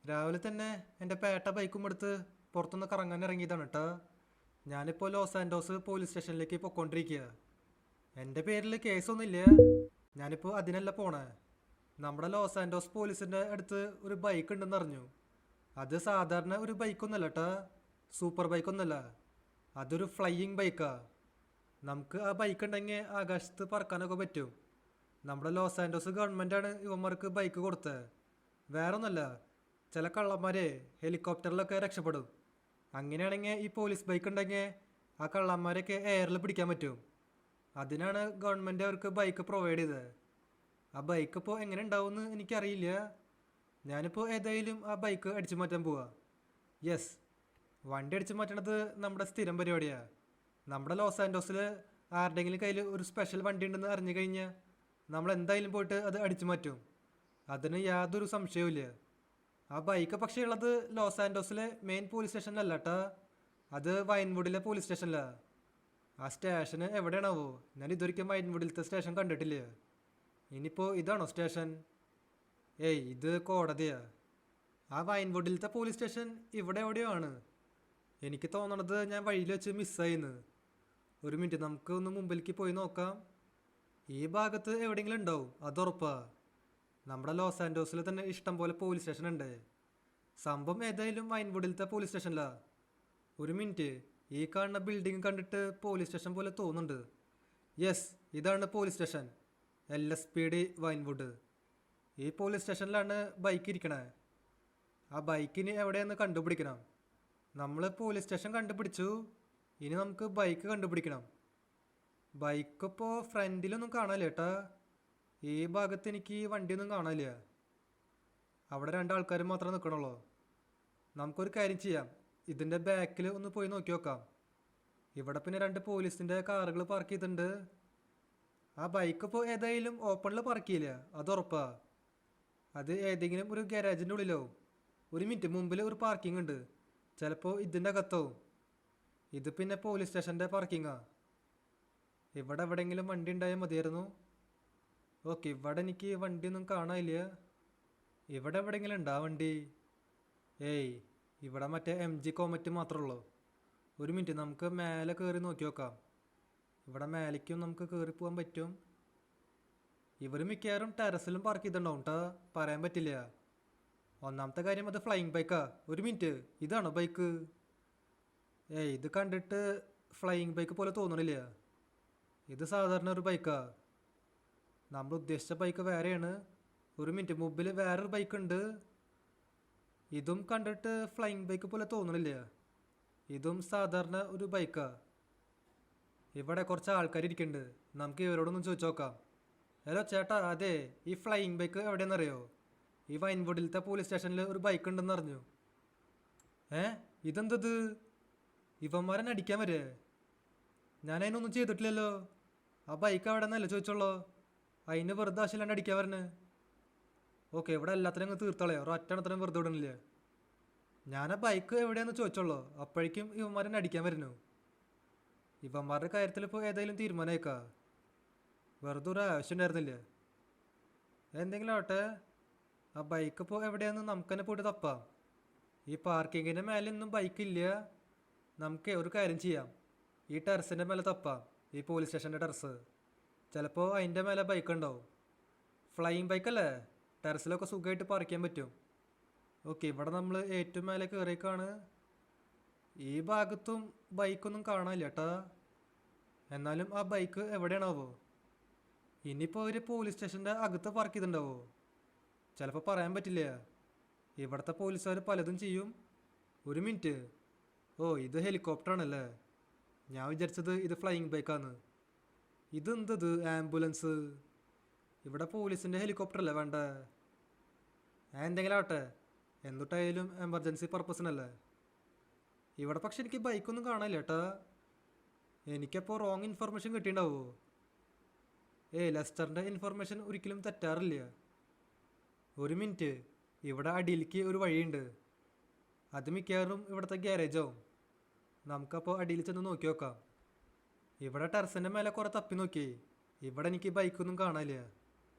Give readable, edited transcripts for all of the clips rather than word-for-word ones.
രാവിലെ തന്നെ എൻ്റെ പേട്ട ബൈക്കും എടുത്ത് പുറത്തുനിന്ന് കറങ്ങാൻ ഇറങ്ങിയതാണ് കേട്ടോ. ഞാനിപ്പോൾ ലോസ് ആൻഡോസ് പോലീസ് സ്റ്റേഷനിലേക്ക് പൊയ്ക്കൊണ്ടിരിക്കുക. എൻ്റെ പേരിൽ കേസൊന്നുമില്ല. ഞാനിപ്പോൾ അതിനല്ല പോണേ. നമ്മുടെ ലോസ് ആൻഡോസ് പോലീസിൻ്റെ അടുത്ത് ഒരു ബൈക്ക് ഉണ്ടെന്ന് അറിഞ്ഞു. അത് സാധാരണ ഒരു ബൈക്കൊന്നുമല്ല കേട്ടോ, സൂപ്പർ ബൈക്കൊന്നുമല്ല. അതൊരു ഫ്ലൈയിങ് ബൈക്കാ. നമുക്ക് ആ ബൈക്ക് ഉണ്ടെങ്കിൽ ആകാശത്ത് പറക്കാനൊക്കെ പറ്റും. നമ്മുടെ ലോസ് ആൻഡോസ് ഗവൺമെൻറ്റാണ് ഇവന്മാർക്ക് ബൈക്ക് കൊടുത്തത്. വേറൊന്നുമല്ല, ചില കള്ളന്മാരെ ഹെലികോപ്റ്ററിലൊക്കെ രക്ഷപ്പെടും. അങ്ങനെയാണെങ്കിൽ ഈ പോലീസ് ബൈക്ക് ഉണ്ടെങ്കിൽ ആ കള്ളന്മാരെയൊക്കെ എയറിൽ പിടിക്കാൻ പറ്റും. അതിനാണ് ഗവൺമെൻറ് അവർക്ക് ബൈക്ക് പ്രൊവൈഡ് ചെയ്തത്. ആ ബൈക്ക് ഇപ്പോൾ എങ്ങനെ ഉണ്ടാവുമെന്ന് എനിക്കറിയില്ല. ഞാനിപ്പോൾ ഏതായാലും ആ ബൈക്ക് അടിച്ചു മാറ്റാൻ പോവാ. യെസ്, വണ്ടി അടിച്ചു മാറ്റണത് നമ്മുടെ സ്ഥിരം പരിപാടിയാണ്. നമ്മുടെ ലോസ് ആൻഡോസിൽ ആരുടെങ്കിലും കയ്യിൽ ഒരു സ്പെഷ്യൽ വണ്ടി ഉണ്ടെന്ന് അറിഞ്ഞു കഴിഞ്ഞാൽ നമ്മൾ എന്തായാലും പോയിട്ട് അത് അടിച്ചു മാറ്റും. അതിന് യാതൊരു സംശയവും. ആ ബൈക്ക് പക്ഷേ ഉള്ളത് ലോസ് ആൻഡോസിലെ മെയിൻ പോലീസ് സ്റ്റേഷനിലല്ല കേട്ടോ, അത് വൈൻവുഡിലെ പോലീസ് സ്റ്റേഷനിലാണ്. ആ സ്റ്റേഷന് എവിടെയാണാവോ? ഞാൻ ഇതൊരിക്കലും വൈൻവുഡിലത്തെ സ്റ്റേഷൻ കണ്ടിട്ടില്ല. ഇനിയിപ്പോൾ ഇതാണോ സ്റ്റേഷൻ? ഏയ്, ഇത് കോടതിയാ. ആ വൈൻവുഡിലത്തെ പോലീസ് സ്റ്റേഷൻ ഇവിടെ എവിടെയോ ആണ്. എനിക്ക് തോന്നണത് ഞാൻ വഴിയിൽ വെച്ച് മിസ്സായിന്ന്. ഒരു മിനിറ്റ്, നമുക്ക് ഒന്ന് മുമ്പിലേക്ക് പോയി നോക്കാം. ഈ ഭാഗത്ത് എവിടെയെങ്കിലും ഉണ്ടാവും, അതുറപ്പാ. നമ്മുടെ ലോസ് ആൻഡോസിൽ തന്നെ ഇഷ്ടം പോലെ പോലീസ് സ്റ്റേഷൻ ഉണ്ട്. സംഭവം ഏതായാലും വൈൻവുഡിലത്തെ പോലീസ് സ്റ്റേഷനിലാ. ഒരു മിനിറ്റ്, ഈ കാണുന്ന ബിൽഡിംഗ് കണ്ടിട്ട് പോലീസ് സ്റ്റേഷൻ പോലെ തോന്നുന്നുണ്ട്. യെസ്, ഇതാണ് പോലീസ് സ്റ്റേഷൻ, LSPD വൈൻവുഡ്. ഈ പോലീസ് സ്റ്റേഷനിലാണ് ബൈക്ക് ഇരിക്കണേ. ആ ബൈക്കിന് എവിടെയെന്ന് കണ്ടുപിടിക്കണം. നമ്മൾ പോലീസ് സ്റ്റേഷൻ കണ്ടുപിടിച്ചു, ഇനി നമുക്ക് ബൈക്ക് കണ്ടുപിടിക്കണം. ബൈക്ക് ഇപ്പോൾ ഫ്രണ്ടിലൊന്നും കാണാനില്ല ഏട്ടാ. ഈ ഭാഗത്ത് എനിക്ക് വണ്ടിയൊന്നും കാണാനില്ല. അവിടെ രണ്ടാൾക്കാർ മാത്രമേ നിൽക്കണുള്ളൂ. നമുക്കൊരു കാര്യം ചെയ്യാം, ഇതിൻ്റെ ബാക്കിൽ ഒന്ന് പോയി നോക്കി നോക്കാം. ഇവിടെ പിന്നെ രണ്ട് പോലീസിൻ്റെ കാറുകൾ പാർക്ക് ചെയ്തിട്ടുണ്ട്. ആ ബൈക്ക് ഇപ്പോൾ ഏതായാലും ഓപ്പണിൽ പാർക്ക് ചെയ്യില്ല, അത് ഉറപ്പാ. അത് ഏതെങ്കിലും ഒരു ഗാരേജിൻ്റെ ഉള്ളിലോ. ഒരു മിനിറ്റ്, മുമ്പിൽ ഒരു പാർക്കിംഗ് ഉണ്ട്, ചിലപ്പോൾ ഇതിൻ്റെ അകത്താവും. ഇത് പിന്നെ പോലീസ് സ്റ്റേഷൻ്റെ പാർക്കിങ്ങാ. ഇവിടെ എവിടെയെങ്കിലും വണ്ടി ഉണ്ടായാൽ മതിയായിരുന്നു. ഓക്കെ, ഇവിടെ എനിക്ക് വണ്ടിയൊന്നും കാണാനില്ല. ഇവിടെ എവിടെയെങ്കിലും ഉണ്ടാ വണ്ടി? ഏയ്, ഇവിടെ മറ്റേ MG കോമറ്റ് മാത്രമേ ഉള്ളൂ. ഒരു മിനിറ്റ്, നമുക്ക് മേലെ കയറി നോക്കി നോക്കാം. ഇവിടെ മേലേക്കും നമുക്ക് കയറി പോകാൻ പറ്റും. ഇവർ മിക്കവാറും ടെറസിലും പാർക്ക് ചെയ്തിട്ടുണ്ടാവും കേട്ടോ, പറയാൻ പറ്റില്ല. ഒന്നാമത്തെ കാര്യം അത് ഫ്ലൈയിങ് ബൈക്കാ. ഒരു മിനിറ്റ്, ഇതാണോ ബൈക്ക്? ഏയ്, ഇത് കണ്ടിട്ട് ഫ്ലൈയിങ് ബൈക്ക് പോലെ തോന്നണില്ല. ഇത് സാധാരണ ഒരു ബൈക്കാ. നമ്മൾ ഉദ്ദേശിച്ച ബൈക്ക് വേറെയാണ്. ഒരു മിനിറ്റ്, മുമ്പിൽ വേറൊരു ബൈക്ക് ഉണ്ട്. ഇതും കണ്ടിട്ട് ഫ്ലൈയിങ് ബൈക്ക് പോലെ തോന്നണില്ല. ഇതും സാധാരണ ഒരു ബൈക്കാ. ഇവിടെ കുറച്ച് ആൾക്കാർ ഇരിക്കുന്നുണ്ട്, നമുക്ക് ഇവരോടൊന്നും ചോദിച്ചു നോക്കാം. ഹലോ ചേട്ടാ, അതെ, ഈ ഫ്ലൈയിങ് ബൈക്ക് എവിടെയെന്നറിയോ? ഈ വൈൻവുഡിലത്തെ പോലീസ് സ്റ്റേഷനിൽ ഒരു ബൈക്ക് ഉണ്ടെന്ന് അറിഞ്ഞു. ഇതെന്തത്? ഇവന്മാരെന്നെ അടിക്കാൻ വരെ? ഞാൻ അതിനൊന്നും ചെയ്തിട്ടില്ലല്ലോ. ആ ബൈക്ക് അവിടെ നിന്നല്ലേ ചോദിച്ചോളൂ, അതിന് വെറുതെ ആശയില്ലാണ്ട് അടിക്കാൻ വരണേ. ഓക്കെ, ഇവിടെ എല്ലാത്തിനും അങ്ങ് തീർത്തോളയോ, ഒരൊറ്റണത്തിനും വെറുതെ വിടണില്ല. ഞാൻ ആ ബൈക്ക് എവിടെയാണെന്ന് ചോദിച്ചോളൂ, അപ്പോഴേക്കും ഇവന്മാരെന്നെ അടിക്കാൻ വരുന്നു. ഇവന്മാരുടെ കാര്യത്തിൽ ഇപ്പോൾ ഏതായാലും തീരുമാനമായേക്കാ. വെറുതെ ഒരു ആവശ്യം ഉണ്ടായിരുന്നില്ല. എന്തെങ്കിലും ആവട്ടെ, ആ ബൈക്ക് ഇപ്പോൾ എവിടെയാണെന്ന് നമുക്ക് തന്നെ പോയിട്ട് തപ്പാം. ഈ പാർക്കിങ്ങിൻ്റെ മേലെ ഒന്നും ബൈക്കില്ല. നമുക്ക് ഒരു കാര്യം ചെയ്യാം, ഈ ടെറസിൻ്റെ മേലെ തപ്പാം, ഈ പോലീസ് സ്റ്റേഷൻ്റെ ടെറസ്. ചിലപ്പോൾ അതിൻ്റെ മേലെ ബൈക്ക് ഉണ്ടാവും. ഫ്ലൈയിങ് ബൈക്കല്ലേ, ടെറസിലൊക്കെ സുഖമായിട്ട് പാർക്ക് ചെയ്യാൻ പറ്റും. ഓക്കെ, ഇവിടെ നമ്മൾ ഏറ്റവും മേലെ കയറിയേക്കാണ്. ഈ ഭാഗത്തും ബൈക്കൊന്നും കാണാനില്ല കേട്ടാ. എന്നാലും ആ ബൈക്ക് എവിടെയാണാവോ? ഇനിയിപ്പോൾ അവർ പോലീസ് സ്റ്റേഷൻ്റെ അകത്ത് പാർക്ക് ചെയ്തിട്ടുണ്ടാവോ? ചിലപ്പോൾ പറയാൻ പറ്റില്ല. ഇവിടുത്തെ പോലീസുകാർ പലതും ചെയ്യും. ഒരു മിനിറ്റ്, ഓ ഇത് ഹെലികോപ്റ്ററാണല്ലേ. ഞാൻ വിചാരിച്ചത് ഇത് ഫ്ലൈയിങ് ബൈക്കാണ്. ഇതെന്തത് ആംബുലൻസ്? ഇവിടെ പോലീസിൻ്റെ ഹെലികോപ്റ്റർ അല്ലേ വേണ്ടേ? എന്തെങ്കിലും ആവട്ടെ, എന്തുട്ടായാലും എമർജൻസി പർപ്പസിനല്ലേ. ഇവിടെ പക്ഷെ എനിക്ക് ബൈക്കൊന്നും കാണാനില്ല ഏട്ടാ. എനിക്കപ്പോൾ റോങ് ഇൻഫർമേഷൻ കിട്ടിയിട്ടുണ്ടാവോ? ലെസ്റ്ററിൻ്റെ ഇൻഫർമേഷൻ ഒരിക്കലും തെറ്റാറില്ല. ഒരു മിനിറ്റ്, ഇവിടെ അടിയിലേക്ക് ഒരു വഴിയുണ്ട്. അത് മിക്കവാറും ഇവിടുത്തെ ഗ്യാരേജാവും. നമുക്കപ്പോൾ അടിയിൽ ചെന്ന് നോക്കി നോക്കാം. ഇവിടെ ടെറസിൻ്റെ മേലെ കുറേ തപ്പി നോക്കി, ഇവിടെ എനിക്ക് ബൈക്കൊന്നും കാണാനില്ല.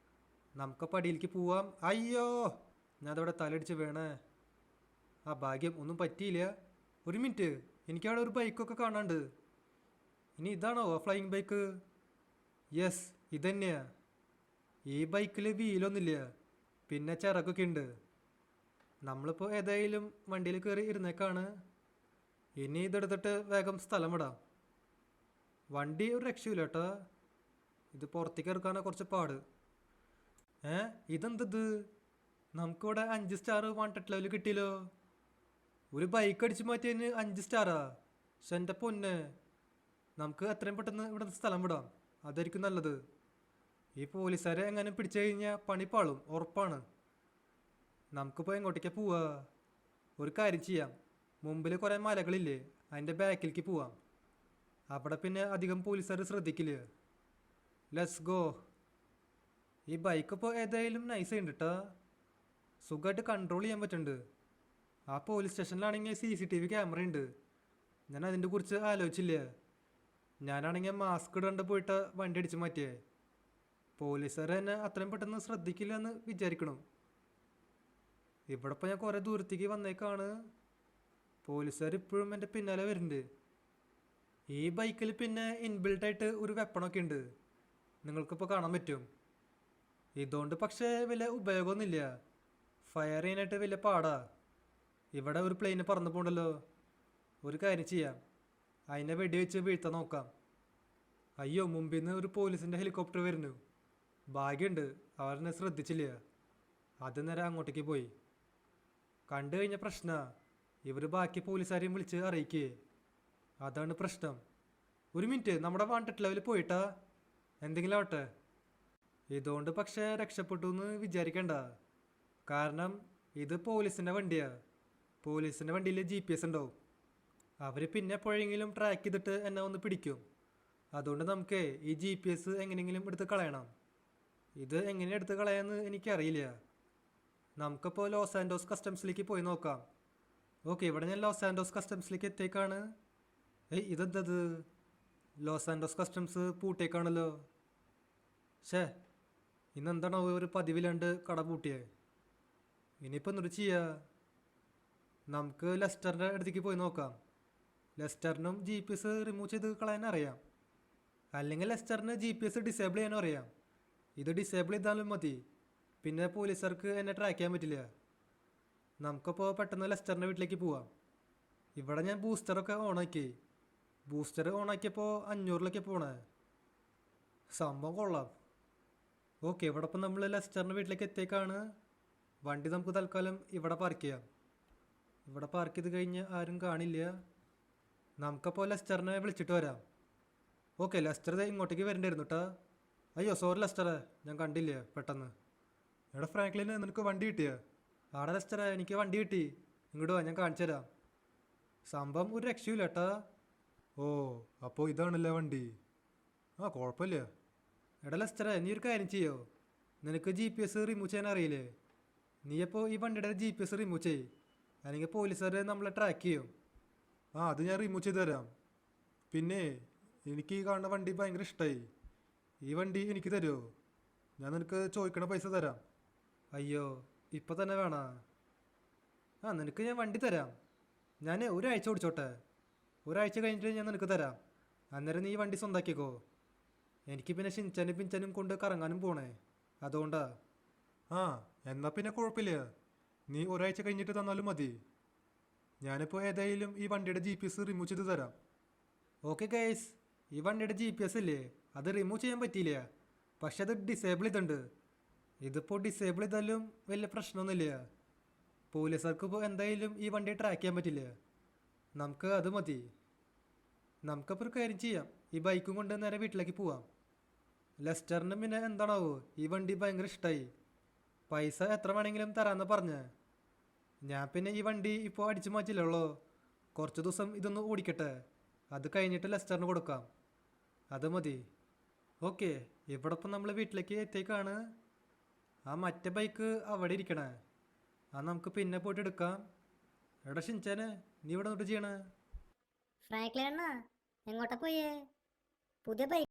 നമുക്കപ്പോൾ അടിയിലേക്ക് പോവാം. അയ്യോ, ഞാൻ അതവിടെ തലടിച്ച് വീണേ. ആ ഭാഗ്യം ഒന്നും പറ്റിയില്ല. ഒരു മിനിറ്റ്, എനിക്കവിടെ ഒരു ബൈക്കൊക്കെ കാണാണ്ട്. ഇനി ഇതാണോ ഫ്ലൈയിങ് ബൈക്ക്? യെസ്, ഇതന്നെയാ. ഈ ബൈക്കിൽ വീലൊന്നുമില്ല, പിന്നെ ചിറകൊക്കെ ഉണ്ട്. നമ്മളിപ്പോൾ ഏതായാലും വണ്ടിയിൽ കയറി ഇരുന്നേക്കാണ്. ഇനി ഇതെടുത്തിട്ട് വേഗം സ്ഥലം വിടാം. വണ്ടി ഒരു രക്ഷയില്ല കേട്ടോ. ഇത് പുറത്തേക്ക് ഇറക്കാനാ കുറച്ച് പാട്. ഇതെന്തത്? നമുക്കിവിടെ 5 സ്റ്റാർ വാണ്ടഡ് ലെവൽ കിട്ടിയല്ലോ. ഒരു ബൈക്ക് അടിച്ചു മാറ്റിയതിന് 5 സ്റ്റാറാ? പക്ഷെ എൻ്റെ പൊന്നെ, നമുക്ക് എത്രയും പെട്ടെന്ന് ഇവിടെ സ്ഥലം വിടാം, അതായിരിക്കും നല്ലത്. ഈ പോലീസുകാരെ എങ്ങനെ പിടിച്ചു കഴിഞ്ഞാൽ പണിപ്പാളും, ഉറപ്പാണ്. നമുക്കിപ്പോൾ എങ്ങോട്ടേക്കാ പോവാ? ഒരു കാര്യം ചെയ്യാം, മുമ്പിൽ കുറേ മലകളില്ലേ, അതിൻ്റെ ബാക്കിലേക്ക് പോവാം. അവിടെ പിന്നെ അധികം പോലീസുകാർ ശ്രദ്ധിക്കില്ല. Let's go. ഈ ബൈക്ക് ഇപ്പോൾ ഏതായാലും നൈസ് ഉണ്ട് കേട്ടോ. സുഖമായിട്ട് കൺട്രോൾ ചെയ്യാൻ പറ്റുന്നുണ്ട്. ആ പോലീസ് സ്റ്റേഷനിലാണെങ്കിൽ CCTV ക്യാമറ ഉണ്ട്. ഞാൻ അതിൻ്റെ കുറിച്ച് ആലോചിച്ചില്ല. ഞാനാണെങ്കിൽ മാസ്ക് ഇടാണ്ട് പോയിട്ട് വണ്ടി അടിച്ച് മാറ്റിയേ. പോലീസുകാർ എന്നെ അത്രയും പെട്ടെന്ന് ശ്രദ്ധിക്കില്ല എന്ന് വിചാരിക്കണം. ഇവിടെ ഇപ്പോൾ ഞാൻ കുറേ ദൂരത്തേക്ക് വന്നേക്കാണ്. പോലീസുകാർ ഇപ്പോഴും എൻ്റെ പിന്നാലെ വരുന്നുണ്ട്. ഈ ബൈക്കിൽ പിന്നെ ഇൻബിൽട്ടായിട്ട് ഒരു വെപ്പണൊക്കെ ഉണ്ട്, നിങ്ങൾക്കിപ്പോൾ കാണാൻ പറ്റും. ഇതുകൊണ്ട് പക്ഷേ വലിയ ഉപയോഗമൊന്നുമില്ല. ഫയർ ചെയ്യാനായിട്ട് വലിയ പാടാ. ഇവിടെ ഒരു പ്ലെയിന് പറന്നു പോകണ്ടല്ലോ. ഒരു കാര്യം ചെയ്യാം, അതിനെ വെടിവെച്ച് വീഴ്ത്താൻ നോക്കാം. അയ്യോ, മുമ്പിൽ നിന്ന് ഒരു പോലീസിൻ്റെ ഹെലികോപ്റ്റർ വരുന്നു. ഭാഗ്യമുണ്ട്, അവരെന്നെ ശ്രദ്ധിച്ചില്ല. അത് നേരെ അങ്ങോട്ടേക്ക് പോയി. കണ്ടു കഴിഞ്ഞ പ്രശ്നമാണ്, ഇവർ ബാക്കി പോലീസുകാരെയും വിളിച്ച് അറിയിക്കേ. അതാണ് പ്രശ്നം. ഒരു മിനിറ്റ്, നമ്മുടെ വാണ്ടഡ് ലെവലിൽ പോയിട്ടാ? എന്തെങ്കിലും ആവട്ടെ. ഇതുകൊണ്ട് പക്ഷേ രക്ഷപ്പെട്ടു എന്ന് വിചാരിക്കണ്ട. കാരണം ഇത് പോലീസിൻ്റെ വണ്ടിയാണ്. പോലീസിൻ്റെ വണ്ടിയിൽ GPS ഉണ്ടാവും. അവർ പിന്നെ എപ്പോഴെങ്കിലും ട്രാക്ക് ചെയ്തിട്ട് എന്നെ ഒന്ന് പിടിക്കും. അതുകൊണ്ട് നമുക്ക് ഈ GPS എങ്ങനെയെങ്കിലും എടുത്ത് കളയണം. ഇത് എങ്ങനെ എടുത്ത് കളയാമെന്ന് എനിക്കറിയില്ല. നമുക്കിപ്പോൾ ലോസ് ആൻഡോസ് കസ്റ്റംസിലേക്ക് പോയി നോക്കാം. ഓക്കെ, ഇവിടെ ഞാൻ ലോസ് ആൻഡോസ് കസ്റ്റംസിലേക്ക് എത്തിയേക്കാണ്. ഇതെന്തത്? ലോസ് ആൻഡോസ് കസ്റ്റംസ് പൂട്ടിയേക്കാണല്ലോ. ഇന്നെന്താണോ ഒരു പതിവില്ലാണ്ട് കട പൂട്ടിയേ? ഇനിയിപ്പോൾ എന്തൊരു ചെയ്യുക? നമുക്ക് ലെസ്റ്ററിൻ്റെ അടുത്തേക്ക് പോയി നോക്കാം. ലെസ്റ്ററിനും GPS റിമൂവ് ചെയ്ത് കളയാൻ അറിയാം. അല്ലെങ്കിൽ ലെസ്റ്ററിന് GPS ഡിസേബിൾ ചെയ്യാനും അറിയാം. ഇത് ഡിസേബിൾ ചെയ്താലും മതി, പിന്നെ പോലീസുകാർക്ക് എന്നെ ട്രാക്ക് ചെയ്യാൻ പറ്റില്ല. നമുക്കപ്പോൾ പെട്ടെന്ന് ലെസ്റ്ററിൻ്റെ വീട്ടിലേക്ക് പോവാം. ഇവിടെ ഞാൻ ബൂസ്റ്ററൊക്കെ ഓണാക്കി. ബൂസ്റ്റർ ഓണാക്കിയപ്പോൾ 500 പോണേ. സംഭവം കൊള്ളാം. ഓക്കെ, ഇവിടെ ഇപ്പം നമ്മൾ ലെസ്റ്ററിൻ്റെ വീട്ടിലേക്ക് എത്തിയേക്കാണ്. വണ്ടി നമുക്ക് തൽക്കാലം ഇവിടെ പാർക്ക് ചെയ്യാം. ഇവിടെ പാർക്ക് ചെയ്ത് കഴിഞ്ഞ് ആരും കാണില്ല. നമുക്കപ്പോൾ ലെസ്റ്ററിനെ വിളിച്ചിട്ട് വരാം. ഓക്കെ, ലെസ്റ്റർ ഇങ്ങോട്ടേക്ക് വരണ്ടായിരുന്നു കേട്ടോ. അയ്യോ സോറി ലെസ്റ്ററെ, ഞാൻ കണ്ടില്ല പെട്ടെന്ന്. എടാ ഫ്രാങ്ക്ലിന്, നിനക്ക് വണ്ടി കിട്ടിയ? ആടെ ലെസ്റ്ററെ, എനിക്ക് വണ്ടി കിട്ടി. ഇങ്ങോട്ട് വാ, ഞാൻ കാണിച്ചു തരാം. സംഭവം ഒരു രക്ഷയില്ല കേട്ടാ. ഓ, അപ്പോൾ ഇതാണല്ലേ വണ്ടി? ആ, കുഴപ്പമില്ല. എടാ ലെസ്റ്ററെ, നീ ഒരു കാര്യം ചെയ്യോ? നിനക്ക് GPS റിമൂവ് ചെയ്യാൻ അറിയില്ലേ? നീ അപ്പോൾ ഈ വണ്ടിയുടെ GPS റിമൂവ് ചെയ്യ്, അല്ലെങ്കിൽ പോലീസുകാർ നമ്മളെ ട്രാക്ക് ചെയ്യും. ആ, അത് ഞാൻ റിമൂവ് ചെയ്ത് തരാം. പിന്നെ എനിക്ക് ഈ കാണുന്ന വണ്ടി ഭയങ്കര ഇഷ്ടമായി. ഈ വണ്ടി എനിക്ക് തരുമോ? ഞാൻ നിനക്ക് ചോദിക്കണ പൈസ തരാം. അയ്യോ, ഇപ്പം തന്നെ വേണോ? ആ, നിനക്ക് ഞാൻ വണ്ടി തരാം. ഞാൻ ഒരാഴ്ച ഓടിച്ചോട്ടെ. ഒരാഴ്ച കഴിഞ്ഞിട്ട് ഞാൻ നിനക്ക് തരാം. അന്നേരം നീ വണ്ടി സ്വന്താക്കിക്കോ. എനിക്ക് പിന്നെ ഷിൻചാനും പിഞ്ചാനും കൊണ്ട് കറങ്ങാനും പോണേ, അതുകൊണ്ടാ. ആ, എന്നാൽ പിന്നെ കുഴപ്പമില്ല. നീ ഒരാഴ്ച കഴിഞ്ഞിട്ട് തന്നാലും മതി. ഞാനിപ്പോൾ ഏതായാലും ഈ വണ്ടിയുടെ GPS റിമൂവ് ചെയ്ത് തരാം. ഓക്കെ ഗൈസ്, ഈ വണ്ടിയുടെ GPS ഇല്ലേ, അത് റിമൂവ് ചെയ്യാൻ പറ്റിയില്ല. പക്ഷെ അത് ഡിസേബിൾ ചെയ്തിട്ടുണ്ട്. ഇതിപ്പോൾ ഡിസേബിൾ ചെയ്താലും വലിയ പ്രശ്നമൊന്നുമില്ല. പോലീസുകാർക്ക് ഇപ്പോൾ എന്തായാലും ഈ വണ്ടി ട്രാക്ക് ചെയ്യാൻ പറ്റില്ല. നമുക്ക് അത് മതി. നമുക്കപ്പോൾ ഒരു കാര്യം ചെയ്യാം, ഈ ബൈക്കും കൊണ്ട് നേരെ വീട്ടിലേക്ക് പോവാം. ലെസ്റ്ററിന് പിന്നെ എന്താണാവോ ഈ വണ്ടി ഭയങ്കര ഇഷ്ടമായി. പൈസ എത്ര വേണമെങ്കിലും തരാമെന്ന് പറഞ്ഞേ. ഞാൻ പിന്നെ ഈ വണ്ടി ഇപ്പോൾ അടിച്ചു മാറ്റില്ലല്ലോ. കുറച്ച് ദിവസം ഇതൊന്ന് ഓടിക്കട്ടെ, അത് കഴിഞ്ഞിട്ട് ലെസ്റ്ററിന് കൊടുക്കാം. അത് മതി. ഓക്കെ, ഇവിടെ ഇപ്പം നമ്മൾ വീട്ടിലേക്ക് എത്തിയേക്കാണ്. ആ മറ്റേ ബൈക്ക് അവിടെ ഇരിക്കണേ, അത് നമുക്ക് പിന്നെ പോയിട്ട് എടുക്കാം. എടാ ഷിൻചാനെ, നീ ഇവിടെ നോട്ട് ചെയ്യണേ? ഫ്രാങ്ക്ലിൻ അണ്ണാ, എങ്ങോട്ടാ പോയേ? പുതിയ ബൈക്ക്